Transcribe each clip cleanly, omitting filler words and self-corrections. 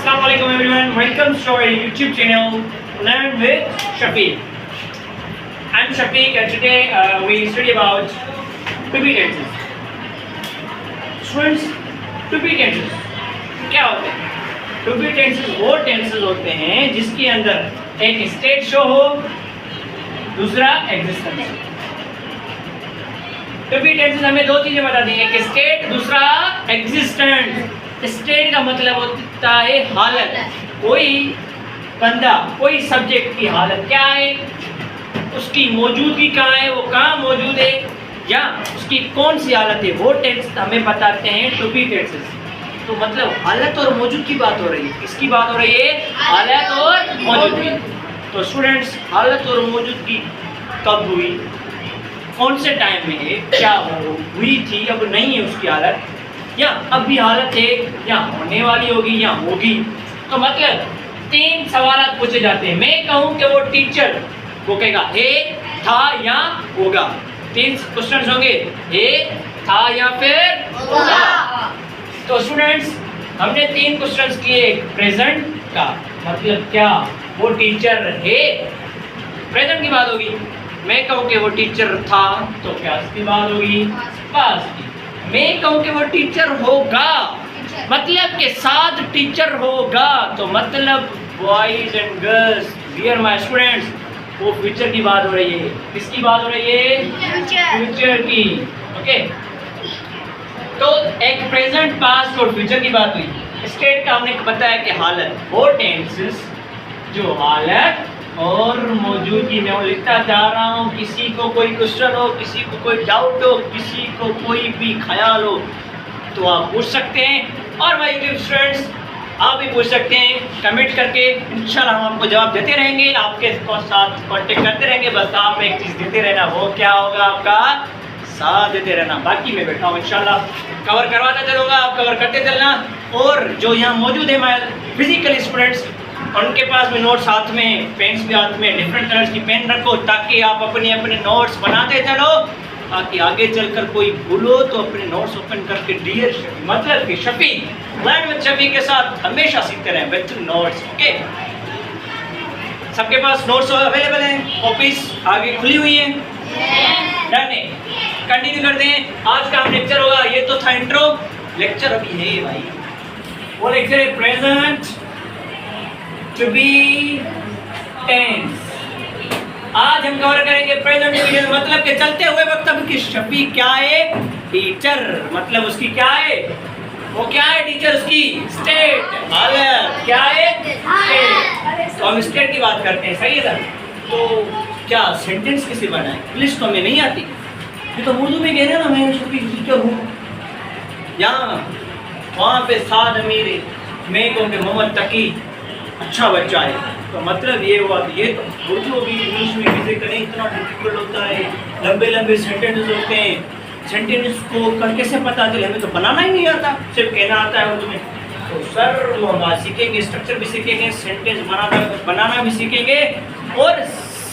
Assalamualaikum everyone, welcome to our YouTube channel Learn with Shafiq. I'm Shafiq and today we study about to be tenses. Students, to be tenses क्या होते हैं? To be tenses वो tenses होते हैं जिसके अंदर एक state show हो, दूसरा existence। To be tenses हमें दो चीजें बताती हैं, एक state, दूसरा existence। स्टेट का मतलब होता है हालत, कोई बंदा कोई सब्जेक्ट की हालत क्या है, उसकी मौजूदगी कहाँ है, वो कहाँ मौजूद है या उसकी कौन सी हालत है, वो टेंस हमें बताते हैं टू बी टेंसेस। तो मतलब हालत और मौजूद की बात हो रही है, किसकी बात हो रही है, हालत और मौजूदगी। तो स्टूडेंट्स, हालत और मौजूदगी कब हुई, कौन से टाइम में है, क्या हुई थी, अब नहीं है उसकी हालत, या अब भी हालत है, या होने वाली होगी या होगी। तो मतलब तीन सवाल पूछे जाते हैं। मैं कहूँ कि वो टीचर, वो कहेगा है, था या होगा। तीन क्वेश्चन होंगे, है, था या फिर होगा। तो स्टूडेंट्स, हमने तीन क्वेश्चन किए। प्रेजेंट का मतलब क्या, वो टीचर है, प्रेजेंट की बात होगी। मैं कहूँ कि वो टीचर था, तो क्या की बात होगी, पास्ट की। मैं कहूँ कि वो टीचर होगा, मतलब के साथ टीचर होगा, तो मतलब boys and girls, dear my students, वो फ्यूचर की बात हो रही है। किसकी बात हो रही है, फ्यूचर की। ओके, तो एक प्रेजेंट, पास्ट और फ्यूचर की बात हुई। स्टेट का हमने बताया कि हालत, वो टेंसेस जो हालत और मौजूदगी में वो लिखता जा रहा हूँ। किसी को कोई क्वेश्चन हो, किसी को कोई डाउट हो, किसी को कोई भी ख्याल हो तो आप पूछ सकते हैं, और माय यूट्यूब स्टूडेंट्स आप भी पूछ सकते हैं कमेंट करके। इंशाल्लाह हम आपको जवाब देते रहेंगे, आपके साथ कांटेक्ट करते रहेंगे। बस आप एक चीज़ देते रहना, वो क्या होगा, आपका साथ देते रहना। बाकी मैं बैठा हूँ, इंशाल्लाह कवर करवाता चलूँगा, आप कवर करते चलना। और जो यहाँ मौजूद है माय फिजिकल स्टूडेंट्स, उनके पास भी नोट्स हाथ में, पेन्स भी हाथ में, डिफरेंट कलर्स की पेन रखो ताकि आप अपने अपने नोट्स बनाते चलो, ताकि आगे चलकर कोई भूलो तो अपने नोट्स ओपन करके डियर शफीक, मतलब कि शफीक लर्न विद शफीक के साथ हमेशा सीखते रहें विद नोट्स। ओके, सबके पास नोट्स अवेलेबल हैं, कॉपीज आगे खुली हुई हैं, डन है। कंटिन्यू करते हैं। आज का हम लेक्चर होगा, ये तो था इंट्रो, लेक्चर अभी है भाई। वो लेक्चर है प्रेजेंट टू बी टेंस। आज हम कवर करेंगे प्रेजेंट टू बी टेंस, मतलब कि चलते हुए वक्त अब की शफीक क्या है, टीचर, मतलब उसकी क्या है, वो क्या है टीचर, उसकी स्टेट, हालत क्या है, स्टेट। तो हम स्टेट की बात करते हैं, सही है सर। तो क्या सेंटेंस किसे बनाए, इंग्लिश तो हमें नहीं आती, ये तो उर्दू में कह रहे हैं ना, मैं शफीक टीचर हूँ। यहाँ वहाँ पे साद मेरे, मैं कहूँ कि मोहम्मद तकी अच्छा बच्चा है, तो मतलब ये हुआ कि ये तो उर्दू भी इंग्लिश में किसी का नहीं इतना डिफिकल्ट होता है, लंबे लंबे सेंटेंसेस होते हैं, सेंटेंस को कैसे पता चले, हमें तो बनाना ही नहीं आता, सिर्फ कहना आता है उर्दू में। तो सर वो हम सीखेंगे, स्ट्रक्चर भी सीखेंगे, सेंटेंस बनाना भी सीखेंगे, और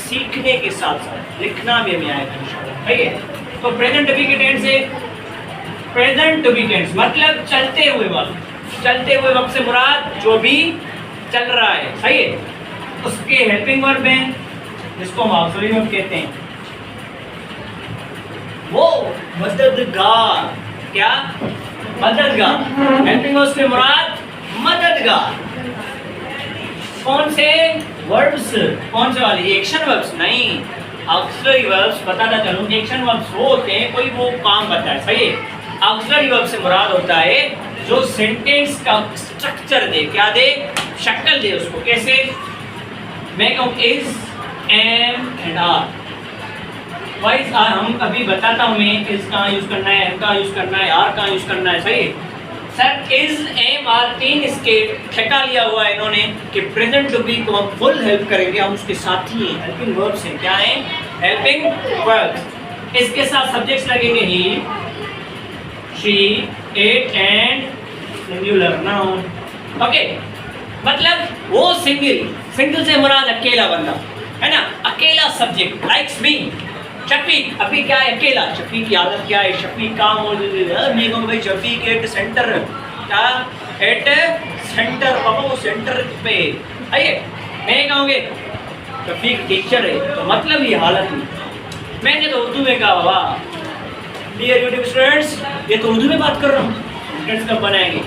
सीखने के साथ साथ लिखना भी हमें आएगा इंशाल्लाह, ठीक है। तो प्रेजेंट टू बी टेंस से, प्रेजेंट टू बी टेंस मतलब चलते हुए वक्त, चलते हुए वक्त से मुराद जो भी चल रहा है, सही है, उसके हेल्पिंग वर्ब हैं जिसको हम ऑक्सिलरी वर्ब कहते हैं। वो मददगार, क्या मददगार, हेल्पिंग वर्ब से मुराद मददगार। कौन से वर्ब्स, कौन से वाले, एक्शन वर्ब्स नहीं, ऑक्सिलरी वर्ब्स। बताता चलूं, एक्शन वर्ब्स वो होते हैं कोई वो काम बताए, सही है। ऑक्सिलरी वर्ब से मुराद होता है जो सेंटेंस का स्ट्रक्चर दे, क्या दे, शक्ल दे उसको। कैसे, मैं कहूँ इज, एम एंड आर। वाइज आर हम अभी बताता हूँ मैं, इज कहाँ यूज करना है, एम कहाँ यूज करना है, आर कहाँ यूज करना है, सही है सर। इज, एम, आर तीन इसके ठेका लिया हुआ है इन्होंने कि प्रेजेंट टू बी को हम फुल हेल्प करेंगे, हम उसके साथी हैं, हेल्पिंग वर्ब्स हैं। क्या है, हेल्पिंग वर्ब्स। इसके साथ सब्जेक्ट्स लगेंगे ही, she, it and singular noun. Okay, मतलब वो सिंगल से मुराद अकेला बंदा है ना, अकेला सब्जेक्ट, लाइक्स मी शफीक। अभी क्या है, अकेला। शफीक की आदत क्या है, शफीक कहाँ मौजूद है, मैं कहूँ भाई शफीक एट सेंटर, क्या एट सेंटर, पापा वो सेंटर पे। आइए मैं कहूँगे शफीक टीचर है तो मतलब ये हालत हुई। मैंने तो उर्दू में कहा बाबा। डियर यूट्यूब स्टूडेंट्स, ये तो उर्दू में बात कर रहा हूँ, सेंटेंस कब बनाएंगे?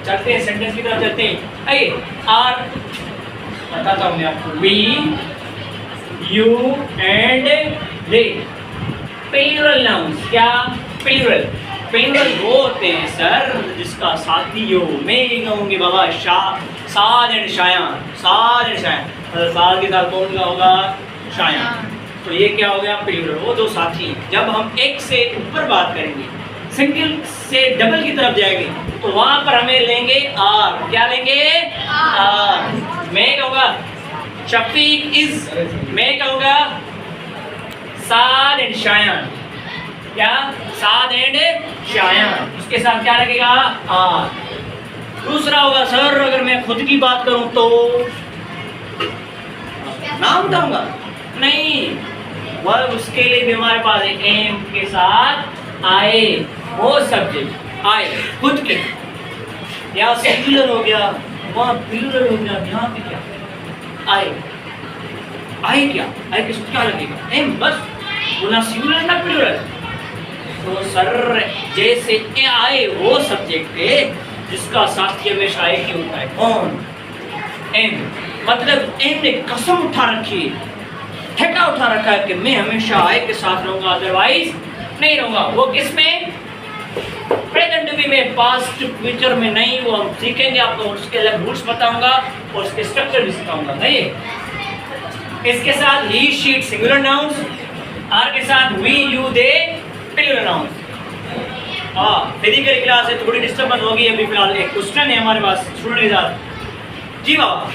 चलते हैं सेंटेंस की तरफ चलते हैं। आइए आर बताता हूँ मैं आपको। We, you and they plural nouns. क्या प्लूरल? प्लूरल वो होते हैं सर जिसका साथी हो। मैं ये कहूँगी बाबा साद एंड शायान। साद एंड शायान मतलब साद के साथ कौन का होगा? शायान। तो ये क्या हो गया? प्लूरल। वो दो साथी हैं। जब हम एक से ऊपर बात करेंगे, सिंगल से डबल की तरफ जाएंगे तो वहां पर हमें लेंगे आर। क्या लेंगे? आर। मैं कहूँगा शफीक इज, मैं कहूँगा साद एंड शायान। क्या? साद एंड शायान। उसके साथ क्या लगेगा? आर। दूसरा होगा सर अगर मैं खुद की बात करूं तो नाम बताऊंगा नहीं, वह उसके लिए भी हमारे पास एम के साथ आए। वो सब्जेक्ट आए खुद के, या सिंगुलर हो गया, वहाँ प्लूरल हो गया, यहाँ पे क्या आए? आए क्या? आए किस क्या लगेगा? एम बस, ना सिंगुलर ना प्लूरल। तो सर जैसे ए आए वो सब्जेक्ट है जिसका साथी हमेशा एक ही होता है। कौन? एम। मतलब एम ने कसम उठा रखी है, ठेका उठा रखा है कि मैं हमेशा आए के साथ रहूंगा, अदरवाइज नहीं रहूंगा। वो किस में? प्रेजेंट भी में, पास्ट फ्यूचर में नहीं। वो हम सीखेंगे, आपको उसके अलग रूल्स बताऊंगा और उसके स्ट्रक्चर भी सिखाऊंगा। नहीं, इसके साथ ही शीट सिंगुलर नाउन्स, आर के साथ we you they plural nouns. Physical class है, थोड़ी डिस्टर्बेंस होगी अभी फिलहाल। एक क्वेश्चन है हमारे पास स्टूडेंट के साथ। जी बाबा।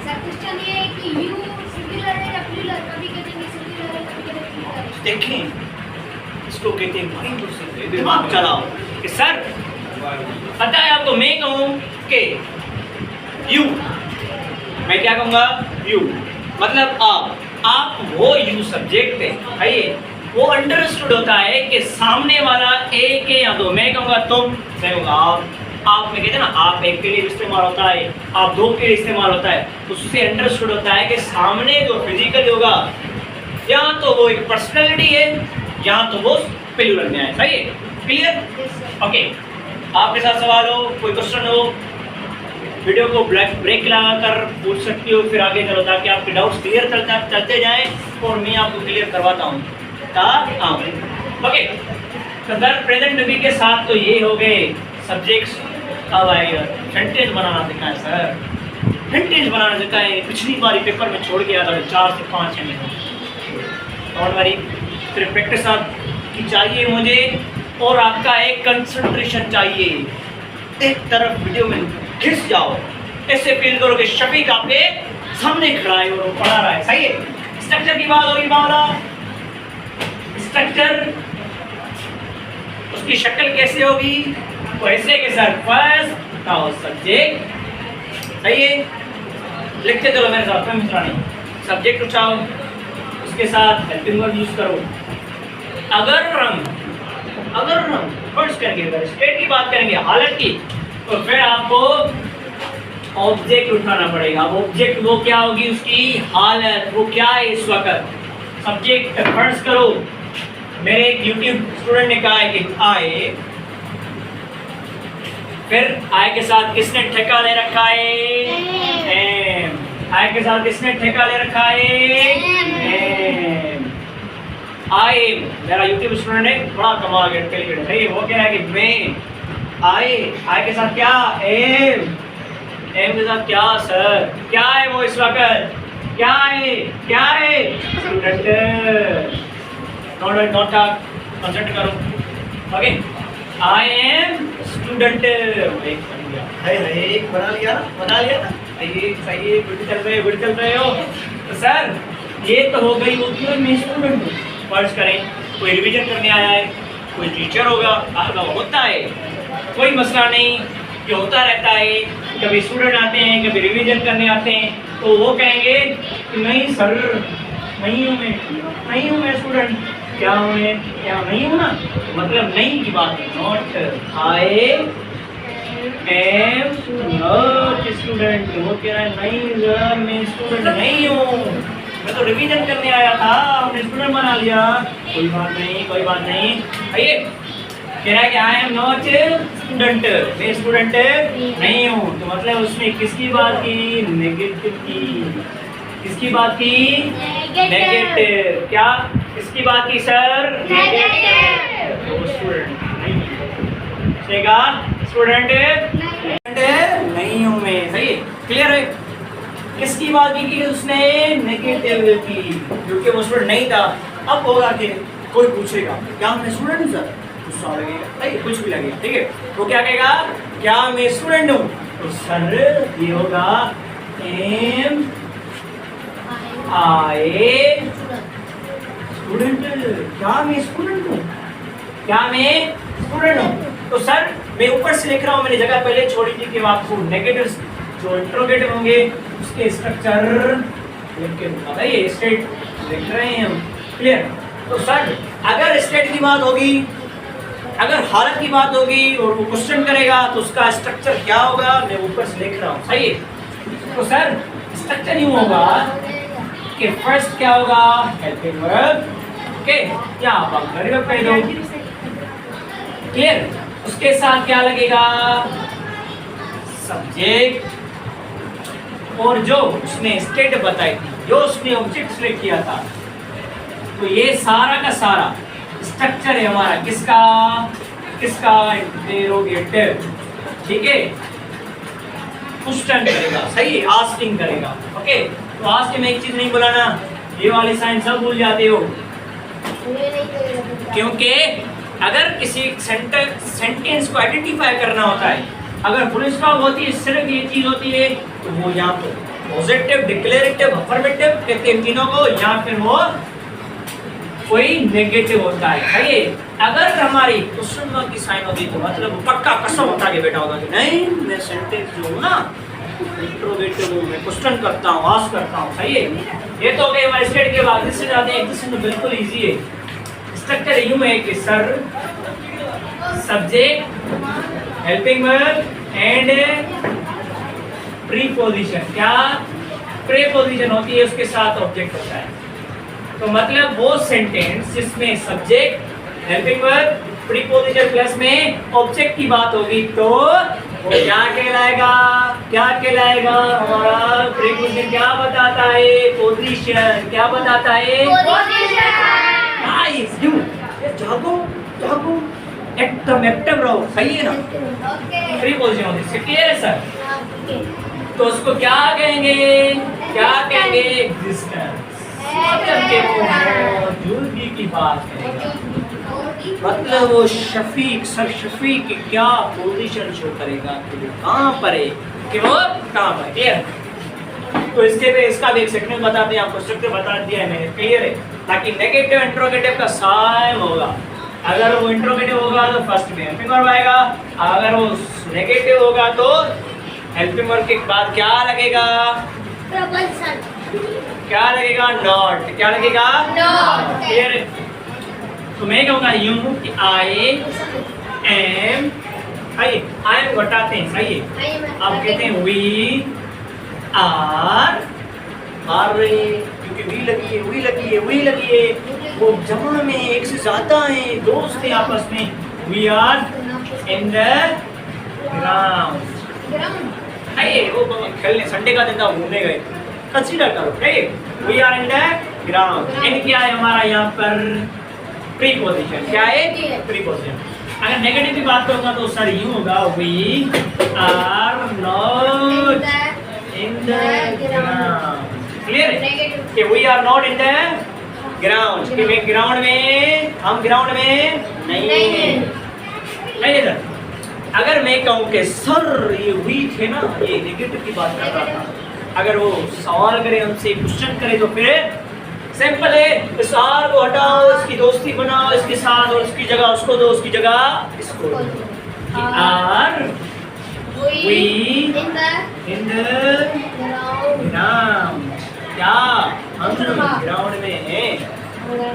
सर क्वेश्चन ये है कि यू सिंगुलर है या प्लूरल? कभी कहते हैं सिंगुलर है, कभी कहते हैं प्लूरल है। देखें इसको कहते हैं बड़ी मुश्किल से दिमाग चलाओ कि सर पता है आपको, मैं कहूँ कि यू, मैं क्या कहूँगा? यू मतलब आप वो यू सब्जेक्ट है। आइए वो अंडरस्टूड होता है कि सामने वाला एक है या दो। मैं कहूँगा तुम, मैं कहूँगा आप में कहते हैं ना, आप एक के लिए इस्तेमाल होता है, आप दो के लिए इस्तेमाल होता है। उससे अंडरस्टूड होता है कि सामने जो फिजिकल होगा या तो वो एक पर्सनैलिटी है या तो वो प्लूरल में है। सही है? क्लियर? ओके। आपके साथ सवाल हो, कोई क्वेश्चन हो, वीडियो को ब्रेक लगाकर पूछ सकती हो, फिर आगे चलो ताकि आपके डाउट्स क्लियर चलते जाएं और मैं आपको क्लियर करवाता हूँ। ओके, तो सर प्रेजेंट भी के साथ तो ये हो गए सब्जेक्ट्स। अब आएगा सेंटेंस बनाना सिखाएं सर, सेंटेंस बनाना सिखाएं। पिछली बारी पेपर में छोड़ गया था 4 से 5 मिनट। और बारी सिर्फ प्रैक्टिस की चाहिए मुझे, और आपका एक कंसंट्रेशन चाहिए। एक तरफ वीडियो में घिस जाओ, ऐसे फील करो कि शफीक आपके सामने खड़ा है और वो पढ़ा रहा है। सही है? स्ट्रक्चर की बात हो रही बाबा। स्ट्रक्चर उसकी शक्ल कैसे होगी? वैसे के सर फर्स्ट का सब्जेक्ट। सही है? लिखते चलो मेरे साथ में मित्रानी। सब्जेक्ट उठाओ, उसके साथ हेल्पिंग वर्ब यूज करो। अगर हम फर्स्ट करेंगे, अगर स्टेट की बात करेंगे, हालत की, तो फिर आपको ऑब्जेक्ट उठाना पड़ेगा। अब ऑब्जेक्ट वो क्या होगी? उसकी हालत, वो क्या है इस वक्त। सब्जेक्ट फर्स्ट करो। मेरे एक यूट्यूब स्टूडेंट ने कहा है कि आए, फिर आए के साथ किसने ठेका ले रखा है? एम। आए के साथ किसने ठेका ले रखा है? एम। आए, मेरा यूट्यूब स्टूडेंट है, बड़ा कमाल है। वो कह रहा है कि मैं आए के साथ क्या? एम। एम के साथ क्या सर? क्या है वो इस वक्त? क्या है? स्टूडेंट नोट कंसंट्रेट करो। Okay, I am student. बना लिया। सही है, गुड चल रहे हो। तो सर ये तो हो गई होती है, मैं स्टूडेंट हूँ। फर्ज करें कोई रिवीजन करने आया है, कोई टीचर होगा, होता है, कोई मसला नहीं, ये होता रहता है। कभी स्टूडेंट आते हैं, कभी रिवीजन करने आते हैं, तो वो कहेंगे कि नहीं सर, नहीं हूँ मैं स्टूडेंट। क्या हूँ मैं? क्या नहीं हूँ ना, मतलब नहीं की बात है। नॉट, आए एम नॉट स्टूडेंट। वो कह रहा है नहीं सर मैं स्टूडेंट नहीं हूँ, मैं तो रिवीजन करने आया था, हमने स्टूडेंट बना लिया। कोई बात नहीं कोई बात नहीं। आइए कह रहा है कि आई एम नॉट स्टूडेंट, मैं स्टूडेंट नहीं हूँ। तो मतलब उसने किसकी बात की? नेगेटिव की। किसकी बात की? नेगेटिव। क्या किसकी बात की सर? नेगेटिव। तो स्टूडेंट नहीं स्टूडेंट नहीं हूँ मैं। सही क्लियर है? किसकी बात की उसने? नेगेटिव की, क्योंकि वो स्टूडेंट नहीं था। अब होगा कि कोई पूछेगा क्या मैं स्टूडेंट हूँ सर, गुस्सा लगेगा, नहीं कुछ भी लगेगा, ठीक है। वो क्या कहेगा? क्या मैं स्टूडेंट हूँ? तो सर ये होगा एम आई स्टूडेंट। क्या मैं स्टूडेंट हूँ? क्या मैं स्टूडेंट हूँ? तो सर मैं ऊपर से लिख रहा हूँ, मैंने जगह पहले छोड़ी थी कि आपको नेगेटिव जो इंट्रोगेटिव होंगे उसके स्ट्रक्चर लिख के बताइए। स्टेट लिख रहे हैं हम, क्लियर? तो सर अगर स्टेट की बात होगी, अगर हालत की बात होगी और वो क्वेश्चन करेगा तो उसका स्ट्रक्चर क्या होगा? मैं ऊपर से लिख रहा हूँ, सही है। तो सर स्ट्रक्चर यूँ होगा कि फर्स्ट क्या होगा? हेल्पिंग वर्ब, ओके, यहाँ आप वर्ब कह दो, क्लियर? उसके साथ क्या लगेगा? सब्जेक्ट, और जो उसने स्टेट बताई थी, जो उसने ऑब्जेक्ट सिलेक्ट किया था। तो ये सारा का सारा स्ट्रक्चर है हमारा किसका? किसका? इंटेरोगेटिव, ठीक है। क्वेश्चन करेगा, सही है, आस्किंग करेगा, ओके। तो आज के मैं एक चीज नहीं बुलाना, ये वाले साइन सब भूल जाते हो, क्योंकि अगर किसी सेंटेंस को आइडेंटिफाई करना होता है, अगर फुल स्टॉप होती है, सिर्फ ये चीज होती है, तो वो यहाँ पर पॉजिटिव, डिक्लेरेटिव, अफर्मेटिव कहते हैं तीनों को, या फिर वो कोई नेगेटिव होता है, सही है। अगर हमारी क्वेश्चन मार्क की साइन होती तो मतलब पक्का कसम उठा के बैठा होगा कि नहीं मैं सेंटेंस जो हूँ ना इंट्रोगेटिव हूँ, मैं क्वेश्चन करता हूँ, आस्क करता हूँ, सही है। ये तो हो गए हमारे स्टेट के बाद। इससे जाते हैं, इससे तो बिल्कुल इजी है। स्ट्रक्चर यूं है कि sir subject, helping verb and preposition. क्या प्रीपोजिशन होती है, उसके साथ ऑब्जेक्ट होता है। तो मतलब वो सेंटेंस जिसमें subject, helping verb, preposition plus में ऑब्जेक्ट की बात होगी तो वो क्या कहलाएगा? क्या कहलाएगा? हमारा प्रीपोजिशन क्या बताता है? पोजीशन। क्या बताता है? नाइस, यू जागो जागो, एकदम एक्टिव रहो, सही है ना? प्रीपोजिशन होती है, क्लियर है सर? तो उसको क्या कहेंगे? क्या कहेंगे? एग्जिस्टेंस। मतलब कि वो मौजूदगी की बात करेगा, मतलब वो शफीक, सर शफीक की क्या पोजीशन शो करेगा कि वो कहाँ पर है, कि वो कहाँ पर, क्लियर? तो इसके पे इसका भी एक सेकंड बताते हैं आपको, स्ट्रक्चर बता दिया है मैंने, क्लियर है? ताकि नेगेटिव इंट्रोगेटिव का साइन होगा। अगर वो इंट्रोगेटिव होगा तो फर्स्ट में हेल्पिंग वर्ब आएगा, अगर वो नेगेटिव होगा तो हेल्पिंग वर्ब के बाद क्या लगेगा? प्रपोजिशन। क्या लगेगा? नॉट। क्या लगेगा? नॉट। क्लियर है? तो मैं कहूँगा यूं कि आई एम, आई एम घटाते हैं, सही है। आप कहते हैं वी आर रहे, क्योंकि वी लगी है, वी लगी है, वी लगी है। वो जमा में एक से ज्यादा हैं, दोस्त हैं आपस में। We are in the ground. आइए वो खेलने, संडे का दिन था, घूमने गए, कंसीडर करो, ठीक है? We are in the ground. And क्या है हमारा यहाँ पर? प्रीपोजिशन। क्या है? प्रीपोजिशन। अगर नेगेटिव की बात करूंगा तो सर यूं होगा, we are not in the ground. Clear है कि we are not in the ground, कि मैं ग्राउंड में, हम ग्राउंड में नहीं है, नहीं है सर। अगर मैं कहूँ कि सर ये वी थे ना, ये नेगेटिव की बात कर रहा था, अगर वो सवाल करे, हमसे क्वेश्चन करे, तो फिर सिंपल है, इस आर को हटाओ, इसकी दोस्ती बनाओ इसके साथ, और उसकी जगह उसको दो, उसकी जगह इसको दो। Are we in the ground. क्या हम ग्राउंड में हैं?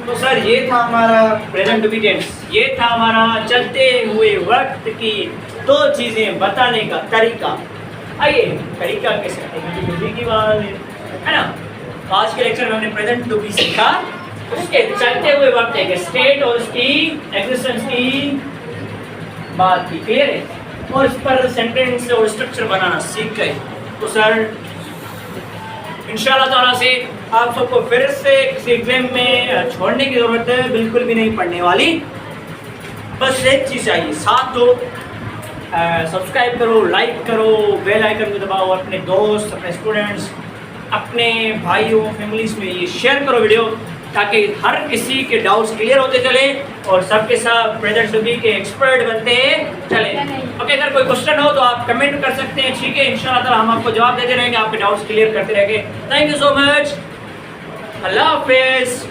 तो सर ये था हमारा प्रेजेंट टू बी टेंस, ये था हमारा चलते हुए वक्त की दो चीज़ें बताने का तरीका। आइए तरीका कैसे की बात है ना। तो आज के लेक्चर में हमने प्रेजेंट टू बी सीखा, उसके चलते हुए वक्त एक स्टेट और उसकी एग्जिस्टेंस की बात की, क्लियर है, और इस पर सेंटेंस और स्ट्रक्चर बनाना सीख गए। तो सर इंशाल्लाह ताला से आप सबको फिर से किसी एग्जाम में छोड़ने की ज़रूरत है बिल्कुल भी नहीं पड़ने वाली। बस एक चीज़ चाहिए, साथ दो, सब्सक्राइब करो, लाइक करो, बेल आइकन को दबाओ, अपने दोस्त, अपने स्टूडेंट्स, अपने भाइयों, फैमिलीज में ये शेयर करो वीडियो, ताकि हर किसी के डाउट्स क्लियर होते चले और सबके साथ प्रेजेंट टू बी के एक्सपर्ट बनते चले। ओके, अगर कोई क्वेश्चन हो तो आप कमेंट कर सकते हैं, ठीक है। इंशाल्लाह ताला हम आपको जवाब देते रहेंगे, आपके डाउट्स क्लियर करते रहेंगे। थैंक यू सो मच, अल्लाह हाफिज़।